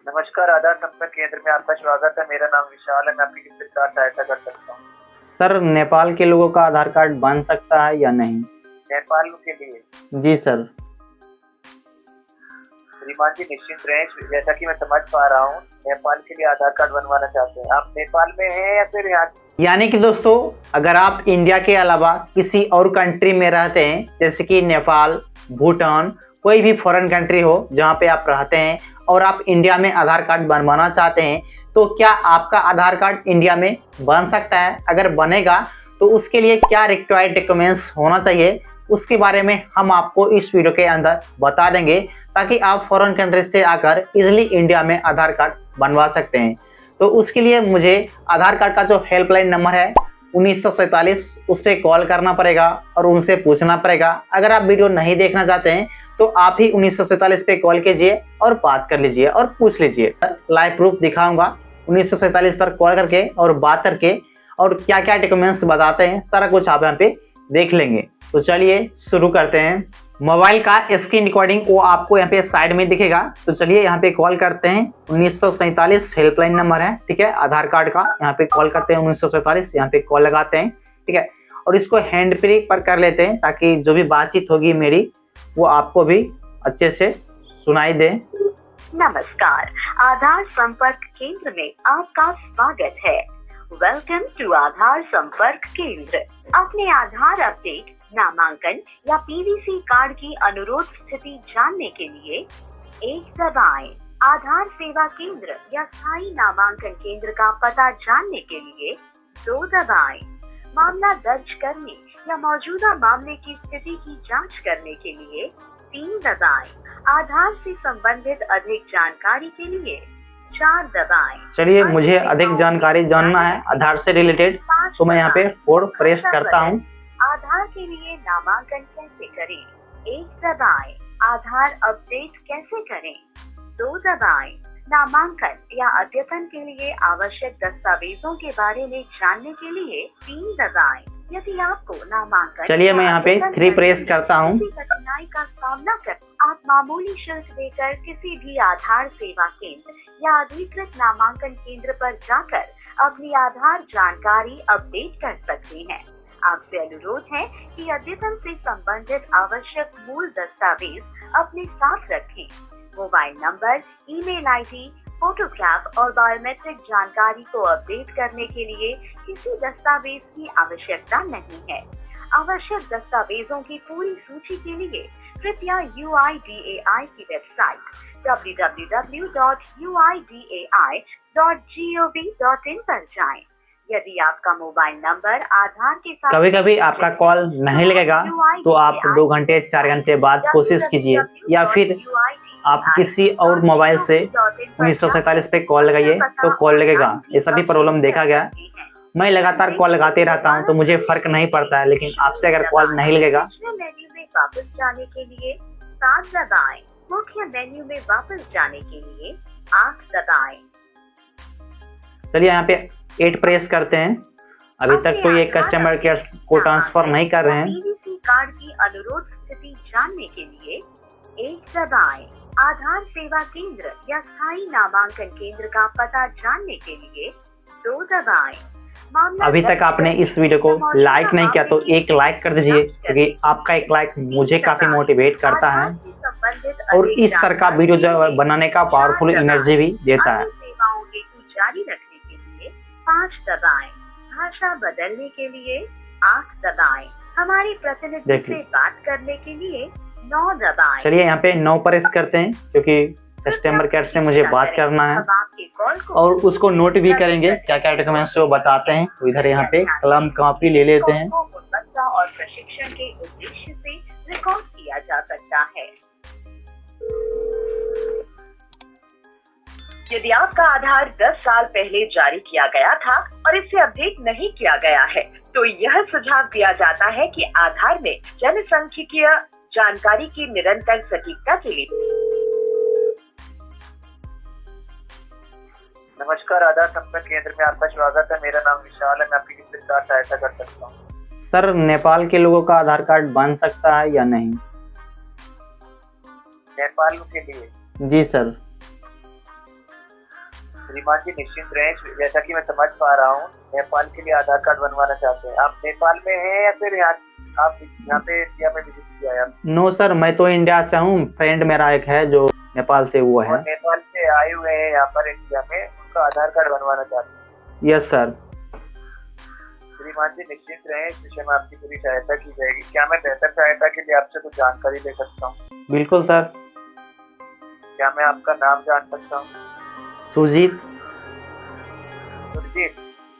नमस्कार, आधार संपर्क केंद्र में आपका स्वागत है। मेरा नाम विशाल है। मैं आपकी किस प्रकार सहायता कर सकता हूँ? सर, नेपाल के लोगों का आधार कार्ड बन सकता है या नहीं? नेपाल के लिए? जी सर। श्रीमान जी निश्चिंत रहें। जैसा कि मैं समझ पा रहा हूँ, नेपाल के लिए आधार कार्ड बनवाना चाहते हैं। आप नेपाल में हैं या फिर यहाँ? यानी कि दोस्तों, अगर आप इंडिया के अलावा किसी और कंट्री में रहते हैं, जैसे कि नेपाल, भूटान, कोई भी फॉरेन कंट्री हो जहाँ पे आप रहते हैं और आप इंडिया में आधार कार्ड बनवाना चाहते हैं, तो क्या आपका आधार कार्ड इंडिया में बन सकता है? अगर बनेगा तो उसके लिए क्या रिक्वायर्ड डॉक्यूमेंट्स होना चाहिए, उसके बारे में हम आपको इस वीडियो के अंदर बता देंगे, ताकि आप फॉरेन कंट्री से आकर इजीली इंडिया में आधार कार्ड बनवा सकते हैं। तो उसके लिए मुझे आधार कार्ड का जो हेल्पलाइन नंबर है 1947, उस पर कॉल करना पड़ेगा और उनसे पूछना पड़ेगा। अगर आप वीडियो नहीं देखना चाहते हैं तो आप ही 1947 पे कॉल कीजिए और बात कर लीजिए और पूछ लीजिए। लाइव प्रूफ दिखाऊंगा 1947 पर कॉल करके और बात करके, और क्या क्या डॉक्यूमेंट्स बताते हैं सारा कुछ आप यहाँ पे देख लेंगे। तो चलिए शुरू करते हैं। मोबाइल का स्क्रीन रिकॉर्डिंग वो आपको यहाँ पे साइड में दिखेगा। तो चलिए यहाँ पे कॉल करते हैं। 1947 हेल्पलाइन नंबर है, ठीक है, आधार कार्ड का। यहाँ पे कॉल करते हैं 1947, यहाँ पे कॉल लगाते हैं, ठीक है, और इसको हैंड फ्री पर कर लेते हैं, ताकि जो भी बातचीत होगी मेरी वो आपको भी अच्छे से सुनाई दे। नमस्कार, आधार संपर्क केंद्र में आपका स्वागत है। वेलकम टू आधार संपर्क केंद्र। अपने आधार अपडेट, नामांकन या पीवीसी कार्ड की अनुरोध स्थिति जानने के लिए 1 दबाएं। आधार सेवा केंद्र या स्थायी नामांकन केंद्र का पता जानने के लिए 2 दबाएं। मामला दर्ज करने या मौजूदा मामले की स्थिति की जांच करने के लिए 3 दबाएं। आधार से संबंधित अधिक जानकारी के लिए 4 दबाएं। चलिए, मुझे अधिक जानकारी जानना है आधार से रिलेटेड, तो मैं यहाँ पे 4 प्रेस करता हूँ। आधार के लिए नामांकन कैसे करें? 1 दबाएं। आधार अपडेट कैसे करें? 2 दबाएं। नामांकन या अद्यतन के लिए आवश्यक दस्तावेजों के बारे में जानने के लिए 3 दबाएं। यदि आपको नामांकन, चलिए मैं यहाँ पे 3 प्रेस करता हूँ। कठिनाई का सामना कर आप मामूली शुल्क देकर किसी भी आधार सेवा केंद्र या अधिकृत नामांकन केंद्र पर जाकर अपनी आधार जानकारी अपडेट कर सकते हैं। आपसे अनुरोध है कि अद्यतन से संबंधित आवश्यक मूल दस्तावेज अपने साथ रखें। Mobile number, email ID, photograph और बायोमेट्रिक जानकारी को अपडेट करने के लिए किसी दस्तावेज की आवश्यकता नहीं है। आवश्यक दस्तावेजों की पूरी सूची के लिए कृपया UIDAI की वेबसाइट www.uidai.gov.in पर जाएं। यदि आपका मोबाइल नंबर आधार के साथ कभी कभी आपका कॉल नहीं लगेगा, तो आप 2 घंटे 4 घंटे बाद कोशिश कीजिए, या फिर आप किसी और मोबाइल से 1947 पे कॉल लगाइए तो कॉल लगेगा। ऐसा भी प्रॉब्लम देखा गया। मैं लगातार कॉल लगाते रहता हूं तो मुझे फर्क नहीं पड़ता है, लेकिन आपसे अगर कॉल नहीं लगेगा। मेन्यू में वापस जाने के लिए 7 दबाएं। मुख्य मेन्यू में वापस जाने के लिए 8 दबाएं। चलिए यहाँ पे 8 प्रेस करते हैं। अभी तक कोई एक कस्टमर केयर को ट्रांसफर नहीं कर रहे हैं। पीवीसी कार्ड की अनुरोध स्थिति जानने के लिए 1 दबाएं। आधार सेवा केंद्र या स्थायी नामांकन केंद्र का पता जानने के लिए 2 दबाएं। अभी तक आपने इस वीडियो को लाइक नहीं किया तो एक लाइक कर दीजिए, क्योंकि आपका एक लाइक मुझे काफी मोटिवेट करता है और इस तरह का वीडियो जो बनाने का पावरफुल एनर्जी भी देता है। सेवाओं के जारी रखने के लिए 5 दबाएं। भाषा बदलने के लिए 8 दबाएं। हमारी प्रतिनिधि से बात करने के लिए 9 दबाएं। चलिए यहाँ पे 9 प्रेस करते हैं, क्योंकि कस्टमर केयर से मुझे बात करना है और उसको नोट भी करेंगे क्या क्या डॉक्यूमेंट्स वो बताते हैं। तो इधर यहाँ पे कलम कॉपी ले लेते हैं। गुणवत्ता और प्रशिक्षण के उद्देश्य से रिकॉर्ड किया जा सकता है। यदि आपका आधार 10 साल पहले जारी किया गया था और इसे अपडेट नहीं किया गया है, तो यह सुझाव दिया जाता है कि आधार में जनसांख्यिकीय जानकारी की निरंतर सटीकता के लिए। नमस्कार, आधार संपर्क केंद्र में आपका स्वागत है। मेरा नाम विशाल है। मैं आपकी किस प्रकार सहायता कर सकता हूँ? सर, नेपाल के लोगों का आधार कार्ड बन सकता है या नहीं? नेपाल के लिए? जी सर। श्रीमान जी निश्चिंत रहें, जैसा कि मैं समझ पा रहा हूँ नेपाल के लिए आधार कार्ड बनवाना चाहते हैं। आप नेपाल में हैं या फिर आप यहाँ पे इंडिया में विजिट किया है? नो सर, मैं तो इंडिया से हूँ, फ्रेंड मेरा एक है जो नेपाल से वो है। और नेपाल से आए हुए हैं यहाँ पर इंडिया में, उनका आधार कार्ड बनवाना चाहते हैं? Yes sir. श्रीमान जी निश्चिंत रहें, इस विषय में आपकी पूरी सहायता की जाएगी। क्या मैं बेहतर सहायता के लिए आपसे कुछ जानकारी ले सकता हूँ? बिल्कुल सर। क्या मैं आपका नाम जान सकता हूँ? सुजीत। सुरजीत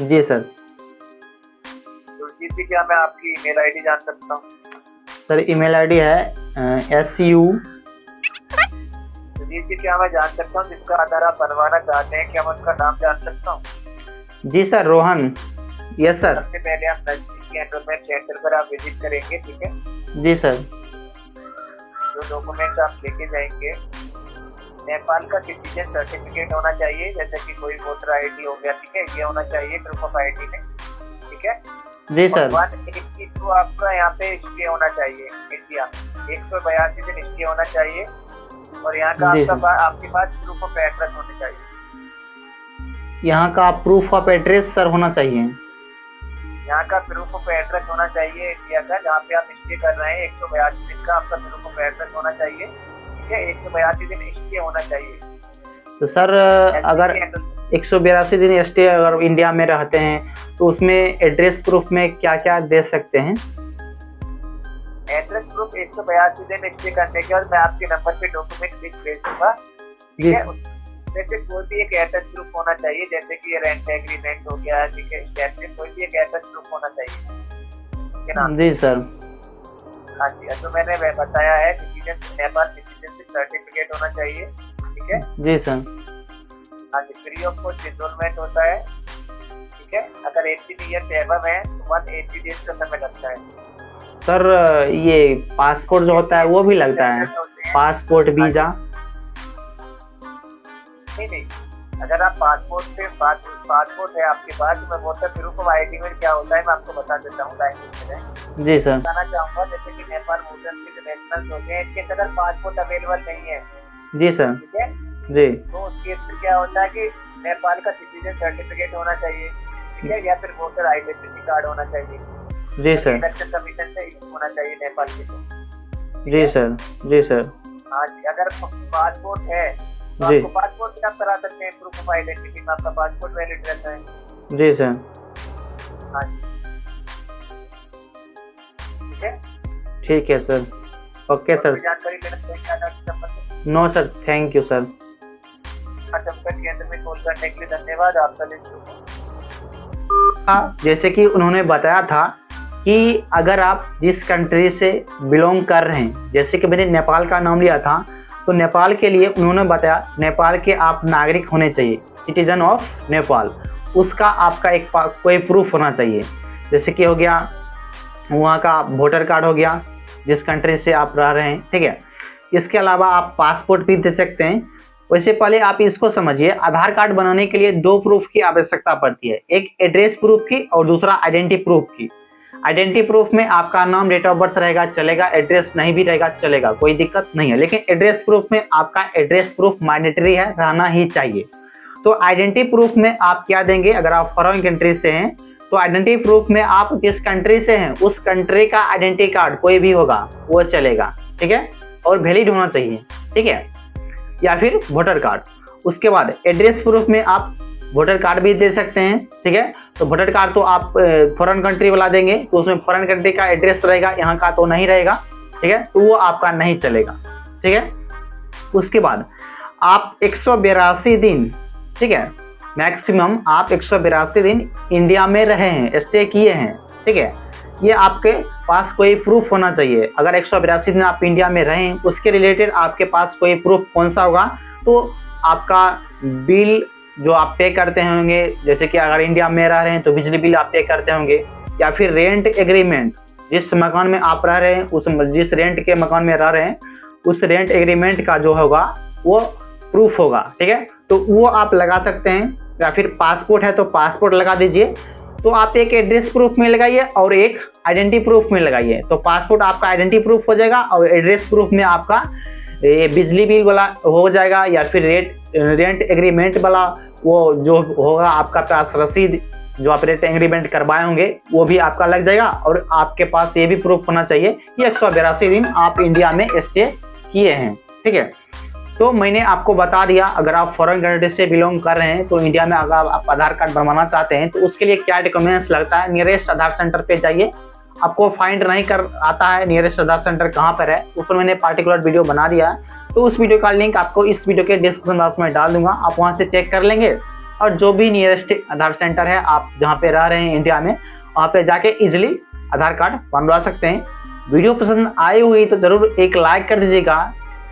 जी सर। सुरजीत जी, क्या मैं आपकी ईमेल आईडी जान सकता हूँ? सर ईमेल आईडी है SU। सुरजीत जी, क्या मैं जान सकता हूँ जिसका आधार आप बनवाना चाहते हैं, क्या मैं उसका नाम जान सकता हूँ? जी सर, रोहन। Yes sir. सबसे पहले आप नजदीकी एनरोलमेंट सेंटर पर आप विजिट करेंगे, ठीक है? जी सर। जो डॉक्यूमेंट्स आप लेके जाएंगे, नेपाल का सिटीजन सर्टिफिकेट होना चाहिए, जैसे कि कोई वोटर आईडी हो गया, ठीक है, ये होना चाहिए प्रूफ ऑफ आईडी में, ठीक है? जी सर। 182 आपका यहाँ पे स्टे होना चाहिए इंडिया, 182 दिन स्टे होना चाहिए, और यहाँ का आपके पास प्रूफ ऑफ एड्रेस होना चाहिए। यहाँ का प्रूफ ऑफ एड्रेस सर होना चाहिए। यहाँ का प्रूफ ऑफ एड्रेस होना चाहिए इंडिया का, जहाँ पे आप स्टे कर रहे हैं, 182 दिन का आपका प्रूफ ऑफ एड्रेस होना चाहिए, ठीक है? 182 दिन स्टे होना चाहिए। तो सर अगर 182 दिन स्टे अगर इंडिया में रहते हैं तो उसमें एड्रेस प्रूफ में क्या क्या दे सकते हैं? एड्रेस प्रूफ 182 दिन स्टे करने के बाद मैं आपके नंबर पे डॉक्यूमेंट लिस्ट भेज दूंगा, ठीक है? जैसे कोई भी एक एड्रेस प्रूफ होना चाहिए, जैसे कि रेंट एग्रीमेंट हो गया, ठीक है, स्टेटमेंट, कोई भी एक एड्रेस प्रूफ होना चाहिए, ठीक है ना? जी सर। हाँ जी, तो मैंने बताया है नेपाल सिटीजनशिप सर्टिफिकेट होना चाहिए, ठीक है? जी सर। हाँ जी, फ्री ऑफ कॉस्ट एनरोलमेंट होता है, ठीक है? अगर 18 ईयर एबव है तो 180 डेज का समय लगता है। सर ये पासपोर्ट जो होता है वो भी लगता है? Passport, visa? नहीं, अगर आप पासपोर्ट है आपके पास, तो मैं बोलता प्रूफ ऑफ आईडी में क्या होता है मैं आपको बता देता हूँ लैंग्वेज में। जी सर। बताना चाहूँगा, जैसे कि नेपाल भूटान के नेशनल होते हैं, इसके अंदर पासपोर्ट अवेलेबल नहीं है। जी सर। ठीक है जी। तो उस केस में क्या होता है कि नेपाल का सिटीजन सर्टिफिकेट होना चाहिए, ठीक है, या फिर वोटर आइडेंटिटी कार्ड होना चाहिए। जी सर। इलेक्शन कमीशन से होना चाहिए नेपाल के। जी सर। जी सर। हाँ जी, अगर पासपोर्ट है तो जी, आपको पासपोर्ट भी आप करा सकते हैं, प्रूफ ऑफ आइडेंटिटी में आपका पासपोर्ट वैलिड रहता है। जी सर। हाँ जी, ठीक है। ठीक है सर। Okay sir. जानकारी लेना चाहिए? No sir, thank you sir. केंद्र में कॉल करने के लिए धन्यवाद। आपका दिन शुभ हो। जैसे कि उन्होंने बताया था कि अगर आप जिस कंट्री से बिलोंग कर रहे हैं, जैसे कि मैंने नेपाल का नाम लिया था, तो नेपाल के लिए उन्होंने बताया नेपाल के आप नागरिक होने चाहिए, सिटीजन ऑफ नेपाल। उसका आपका एक कोई प्रूफ होना चाहिए, जैसे कि हो गया वहाँ का वोटर कार्ड हो गया जिस कंट्री से आप रह रहे हैं, ठीक है। इसके अलावा आप पासपोर्ट भी दे सकते हैं। वैसे पहले आप इसको समझिए, आधार कार्ड बनाने के लिए दो प्रूफ की आवश्यकता पड़ती है, एक एड्रेस प्रूफ की और दूसरा आइडेंटिटी प्रूफ की। आइडेंटिटी प्रूफ में आपका नाम, डेट ऑफ बर्थ रहेगा, चलेगा, एड्रेस नहीं भी रहेगा चलेगा, कोई दिक्कत नहीं है। लेकिन एड्रेस प्रूफ में आपका एड्रेस प्रूफ मैंडेटरी है, रहना ही चाहिए। तो आइडेंटिटी प्रूफ में आप क्या देंगे, अगर आप फॉरेन कंट्री से हैं तो आइडेंटिटी प्रूफ में आप जिस कंट्री से हैं उस कंट्री का आइडेंटिटी कार्ड कोई भी होगा वो चलेगा, ठीक है, और वैलिड होना चाहिए, ठीक है, या फिर वोटर कार्ड। उसके बाद एड्रेस प्रूफ में आप वोटर कार्ड भी दे सकते हैं, ठीक है। तो वोटर कार्ड तो आप फॉरेन कंट्री वाला देंगे तो उसमें फॉरेन कंट्री का एड्रेस रहेगा, यहाँ का तो नहीं रहेगा, ठीक है, तो वो आपका नहीं चलेगा, ठीक है। उसके बाद आप 182 दिन, ठीक है, मैक्सिमम आप 182 दिन इंडिया में रहे हैं, स्टे किए हैं, ठीक है। ये आपके पास कोई प्रूफ होना चाहिए। अगर 182 दिन आप इंडिया में रहें उसके रिलेटेड आपके पास कोई प्रूफ कौन सा होगा, तो आपका बिल जो आप पे करते होंगे, जैसे कि अगर इंडिया में रह रहे हैं तो बिजली बिल आप पे करते होंगे, या फिर रेंट एग्रीमेंट, जिस मकान में आप रह रहे हैं उस जिस रेंट के मकान में रह रहे हैं उस रेंट एग्रीमेंट का जो होगा वो प्रूफ होगा, ठीक है, तो वो आप लगा सकते हैं। या फिर पासपोर्ट है तो पासपोर्ट लगा दीजिए। तो आप एक एड्रेस प्रूफ में लगाइए और एक आइडेंटिटी प्रूफ में लगाइए, तो पासपोर्ट आपका आइडेंटिटी प्रूफ हो जाएगा और एड्रेस प्रूफ में आपका बिजली बिल वाला हो जाएगा, या फिर रेंट एग्रीमेंट वाला वो जो होगा आपका पास रसीद, जो आप रेट एग्रीमेंट करवाए होंगे वो भी आपका लग जाएगा। और आपके पास ये भी प्रूफ होना चाहिए कि 182 दिन आप इंडिया में स्टे किए हैं। ठीक है, तो मैंने आपको बता दिया, अगर आप फॉरेन कंट्री से बिलोंग कर रहे हैं तो इंडिया में अगर आप आधार कार्ड बनवाना चाहते हैं तो उसके लिए क्या डॉक्यूमेंट्स लगता है, नियरेस्ट आधार सेंटर पे जाइए। आपको फाइंड नहीं कर आता है नियरेस्ट आधार सेंटर कहाँ पर है, उस पर मैंने पार्टिकुलर वीडियो बना दिया है, तो उस वीडियो का लिंक आपको इस वीडियो के डिस्क्रिप्शन बॉक्स में डाल दूंगा, आप वहाँ से चेक कर लेंगे। और जो भी नियरेस्ट आधार सेंटर है आप जहाँ पे रह रहे हैं इंडिया में, वहाँ पे जाके इजिली आधार कार्ड बनवा सकते हैं। वीडियो पसंद आई हुई तो ज़रूर एक लाइक कर दीजिएगा,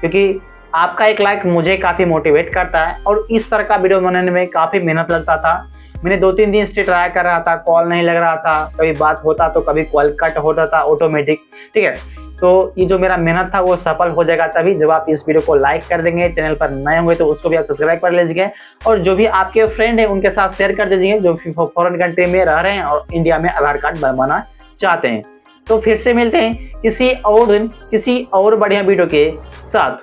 क्योंकि आपका एक लाइक मुझे काफ़ी मोटिवेट करता है। और इस तरह का वीडियो बनाने में काफ़ी मेहनत लगता था, मैंने 2-3 दिन से ट्राई कर रहा था, कॉल नहीं लग रहा था, कभी बात होता तो कभी कॉल कट होता था ऑटोमेटिक। ठीक है, तो ये जो मेरा मेहनत था वो सफल हो जाएगा तभी जब आप इस वीडियो को लाइक कर देंगे। चैनल पर नए होंगे तो उसको भी आप सब्सक्राइब कर लीजिए, और जो भी आपके फ्रेंड हैं उनके साथ शेयर कर दीजिए जो फॉरेन कंट्री में रह रहे हैं और इंडिया में आधार कार्ड बनवाना चाहते हैं। तो फिर से मिलते हैं किसी और दिन किसी और बढ़िया वीडियो के साथ।